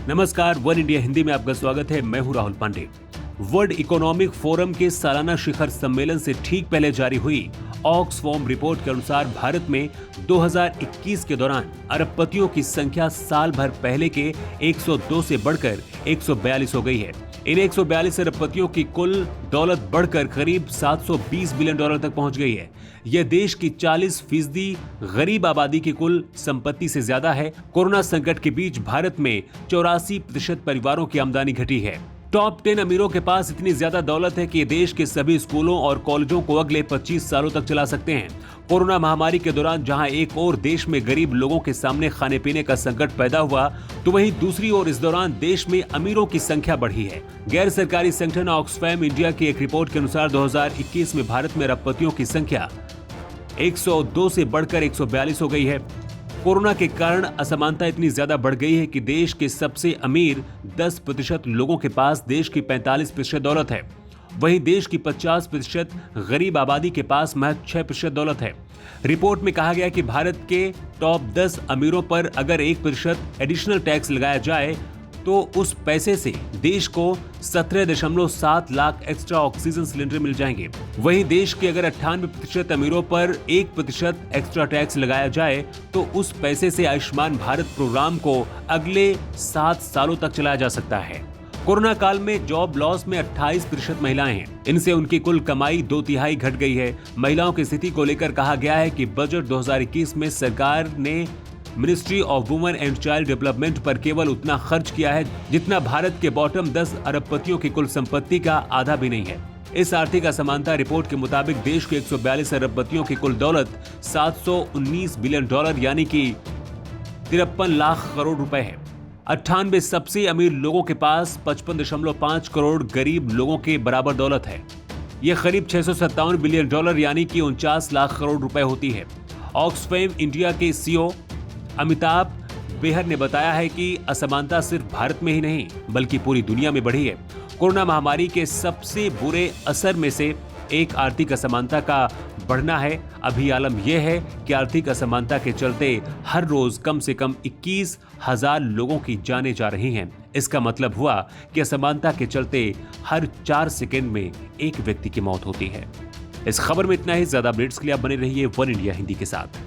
नमस्कार, one India Hindi में आपका स्वागत है। मैं हूं Rahul Pandey. World economic forum के सालाना शिखर सम्मेलन से ठीक पहले जारी हुई ऑक्सफैम रिपोर्ट के अनुसार भारत में 2021 के दौरान अरबपतियों की संख्या साल भर पहले के 102 से बढ़कर 142 हो गई है। इन 142 अरबपतियों की कुल दौलत बढ़कर करीब 720 बिलियन डॉलर तक पहुंच गई है। यह देश की 40% गरीब आबादी की कुल संपत्ति से ज्यादा है। कोरोना संकट के बीच भारत में 84% परिवारों की आमदनी घटी है। टॉप 10 अमीरों के पास इतनी ज्यादा दौलत है कि देश के सभी स्कूलों और कॉलेजों को अगले 25 सालों तक चला सकते हैं। कोरोना महामारी के दौरान जहां एक ओर देश में गरीब लोगों के सामने खाने पीने का संकट पैदा हुआ, तो वहीं दूसरी ओर इस दौरान देश में अमीरों की संख्या बढ़ी है। गैर सरकारी संगठन ऑक्सफैम इंडिया की एक रिपोर्ट के अनुसार 2021 में भारत में अरबपतियों की संख्या 102 से बढ़कर 142 हो गई है। कोरोना के कारण असमानता इतनी ज्यादा बढ़ गई है कि देश के सबसे अमीर 10% लोगों के पास देश की 45% दौलत है। वहीं देश की 50% गरीब आबादी के पास महज 6% दौलत है। रिपोर्ट में कहा गया कि भारत के टॉप 10 अमीरों पर अगर 1% एडिशनल टैक्स लगाया जाए तो उस पैसे से देश को 17.7 लाख एक्स्ट्रा ऑक्सीजन सिलेंडर मिल जाएंगे। वहीं देश के अगर 98% अमीरों पर 1% एक्स्ट्रा टैक्स लगाया जाए तो उस पैसे से आयुष्मान भारत प्रोग्राम को अगले 7 सालों तक चलाया जा सकता है। कोरोना काल में जॉब लॉस में 28% महिलाएं हैं। इनसे उनकी कुल कमाई 2/3 घट गई है। महिलाओं की स्थिति को लेकर कहा गया है कि बजट 2021 में सरकार ने ministry of women and child development पर केवल उतना खर्च किया है जितना भारत के बॉटम 10 अरबपतियों की कुल संपत्ति का आधा भी नहीं है। इस आर्थिक असमानता रिपोर्ट के मुताबिक देश के 142 अरबपतियों की कुल दौलत 719 बिलियन डॉलर यानी कि 53 लाख करोड़ रुपए है। 98 सबसे अमीर लोगों के पास 55.5 करोड़ गरीब लोगों के बराबर दौलत है। यह करीब 657 बिलियन डॉलर यानी कि 49 लाख करोड़ रुपए होती है। ऑक्सफैम इंडिया के सीईओ अमिताभ बेहर ने बताया है कि असमानता सिर्फ भारत में ही नहीं बल्कि पूरी दुनिया में बढ़ी है। कोरोना महामारी के सबसे बुरे असर में से एक आर्थिक असमानता का बढ़ना है। अभी आलम यह है कि आर्थिक असमानता के चलते हर रोज कम से कम 21,000 लोगों की जानें जा रही हैं। इसका मतलब हुआ कि असमानता के चलते हर 4 सेकंड में एक व्यक्ति की मौत होती है। इस खबर में इतना ही। ज्यादा अपडेट्स के लिए आप बने रहिए वन इंडिया हिंदी के साथ।